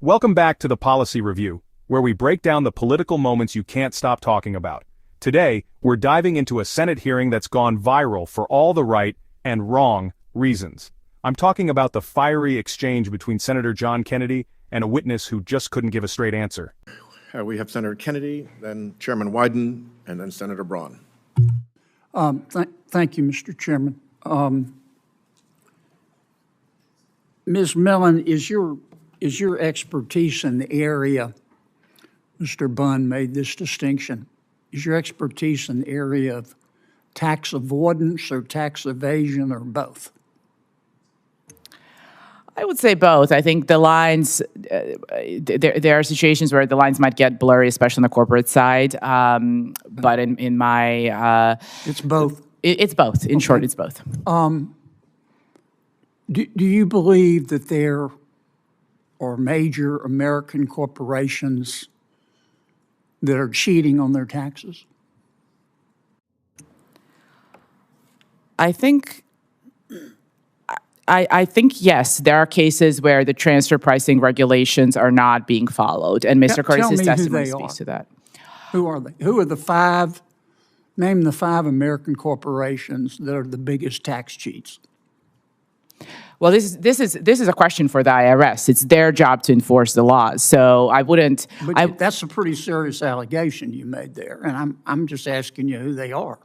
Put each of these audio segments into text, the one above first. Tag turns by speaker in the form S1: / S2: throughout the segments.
S1: Welcome back to the Policy Review, where we break down the political moments you can't stop talking about. Today, we're diving into a Senate hearing that's gone viral for all the right and wrong reasons. I'm talking about the fiery exchange between Senator John Kennedy and a witness who just couldn't give a straight answer.
S2: We have Senator Kennedy, then Chairman Wyden, and then Senator Braun.
S3: Thank you, Mr. Chairman. Ms. Mellon, is your expertise in the area, Mr. Bunn made this distinction, is your expertise in the area of tax avoidance or tax evasion or both?
S4: I would say both. I think the lines, there are situations where the lines might get blurry, especially on the corporate side. But in my...
S3: it's both?
S4: It's both. In short, it's both.
S3: Do you believe that there are major American corporations that are cheating on their taxes?
S4: I think yes, there are cases where the transfer pricing regulations are not being followed, and Mr. Curtis's testimony speaks to that.
S3: Who are they? Who are the five? Name the five American corporations that are the biggest tax cheats.
S4: Well, this is a question for the IRS. It's their job to enforce the laws. So I wouldn't.
S3: But that's a pretty serious allegation you made there, and I'm just asking you who they are.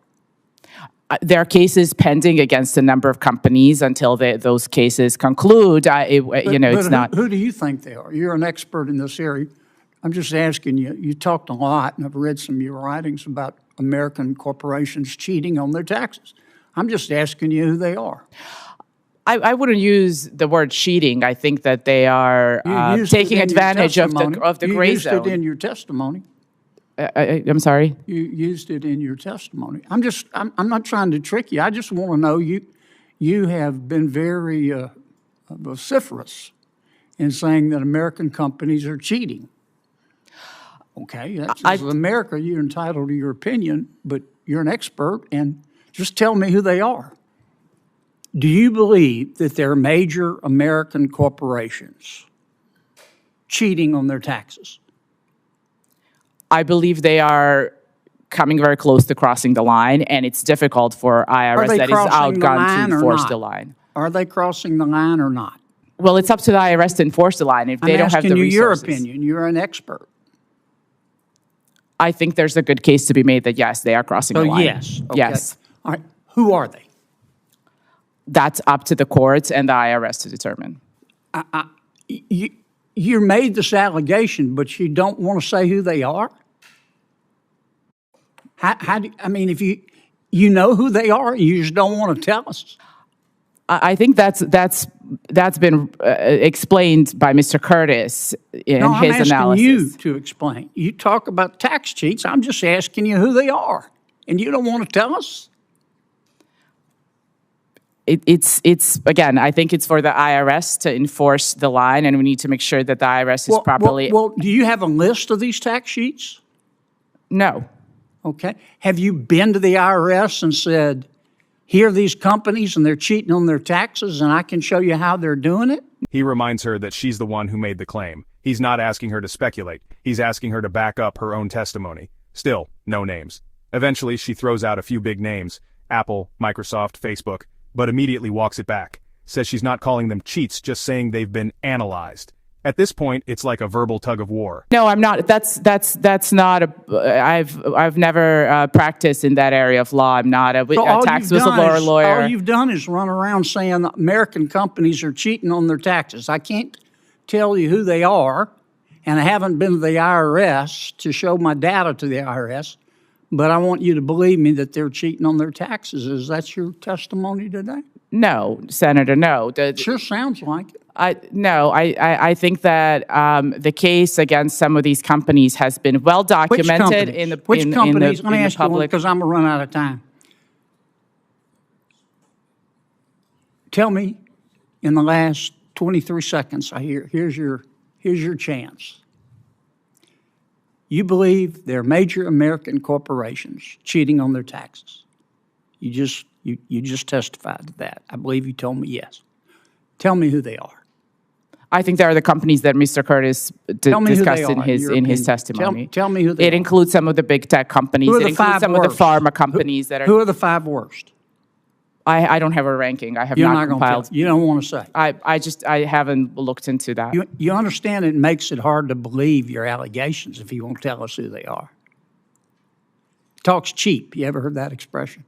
S4: There are cases pending against a number of companies until those cases conclude. It's not.
S3: Who do you think they are? You're an expert in this area. I'm just asking you. You talked a lot, and I've read some of your writings about American corporations cheating on their taxes. I'm just asking you who they are.
S4: I wouldn't use the word cheating. I think that they are taking advantage of the gray zone.
S3: You used it in your testimony.
S4: I'm sorry?
S3: You used it in your testimony. I'm not trying to trick you. I just want to know you have been very vociferous in saying that American companies are cheating. Okay, that's America. You're entitled to your opinion, but you're an expert, and just tell me who they are. Do you believe that there are major American corporations cheating on their taxes?
S4: I believe they are coming very close to crossing the line, and it's difficult for IRS that is outgunned to enforce the line.
S3: Are they crossing the line or not?
S4: Well, it's up to the IRS to enforce the line if they don't have the resources.
S3: I'm asking you your opinion. You're an expert.
S4: I think there's a good case to be made that, yes, they are crossing the line.
S3: Yes. Okay.
S4: Yes.
S3: All right. Who are they?
S4: That's up to the courts and the IRS to determine.
S3: You made this allegation, but you don't want to say who they are? If you know who they are, you just don't want to tell us?
S4: I think that's been explained by Mr. Curtis in his analysis.
S3: I'm asking you to explain. You talk about tax cheats. I'm just asking you who they are, and you don't want to tell us?
S4: It's again, I think it's for the IRS to enforce the line, and we need to make sure that the IRS is properly...
S3: Well, do you have a list of these tax sheets?
S4: No.
S3: Okay. Have you been to the IRS and said, here are these companies and they're cheating on their taxes and I can show you how they're doing it?
S1: He reminds her that she's the one who made the claim. He's not asking her to speculate. He's asking her to back up her own testimony. Still, no names. Eventually, she throws out a few big names: Apple, Microsoft, Facebook, but immediately walks it back. Says she's not calling them cheats, just saying they've been analyzed. At this point, it's like a verbal tug of war.
S4: No, I'm not. That's not I've never practiced in that area of law. I'm not a tax whistleblower lawyer.
S3: All you've done is run around saying American companies are cheating on their taxes. I can't tell you who they are, and I haven't been to the IRS to show my data to the IRS, but I want you to believe me that they're cheating on their taxes. Is that your testimony today?
S4: No, Senator, no.
S3: It sure sounds like it.
S4: I think that the case against some of these companies has been well documented in the
S3: Which companies? Let me ask you one,
S4: public.
S3: because I'm going to run out of time. Tell me, in the last 23 seconds, here's your chance. You believe there are major American corporations cheating on their taxes. You just testified to that. I believe you told me yes. Tell me who they are.
S4: I think there are the companies that Mr. Curtis
S3: Tell me who they
S4: discussed in
S3: are,
S4: his
S3: your
S4: in his
S3: opinion.
S4: testimony.
S3: Tell me who they
S4: It
S3: are.
S4: includes some of the big tech companies.
S3: Who are
S4: It
S3: the
S4: includes
S3: five
S4: some
S3: worst?
S4: of the pharma companies that are.
S3: Who are the 5 worst?
S4: I don't have a ranking. I have
S3: You're
S4: not
S3: not going to
S4: compiled.
S3: tell. You don't want to say.
S4: I haven't looked into that.
S3: You understand it makes it hard to believe your allegations if you won't tell us who they are. Talk's cheap. You ever heard that expression?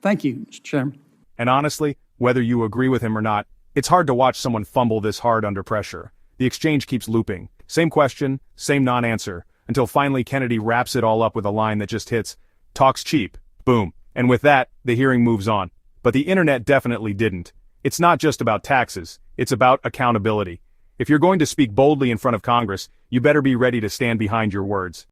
S3: Thank you, Mr. Chairman.
S1: And honestly, whether you agree with him or not, it's hard to watch someone fumble this hard under pressure. The exchange keeps looping. Same question, same non-answer, until finally Kennedy wraps it all up with a line that just hits, "Talk's cheap." Boom. And with that, the hearing moves on. But the internet definitely didn't. It's not just about taxes, it's about accountability. If you're going to speak boldly in front of Congress, you better be ready to stand behind your words.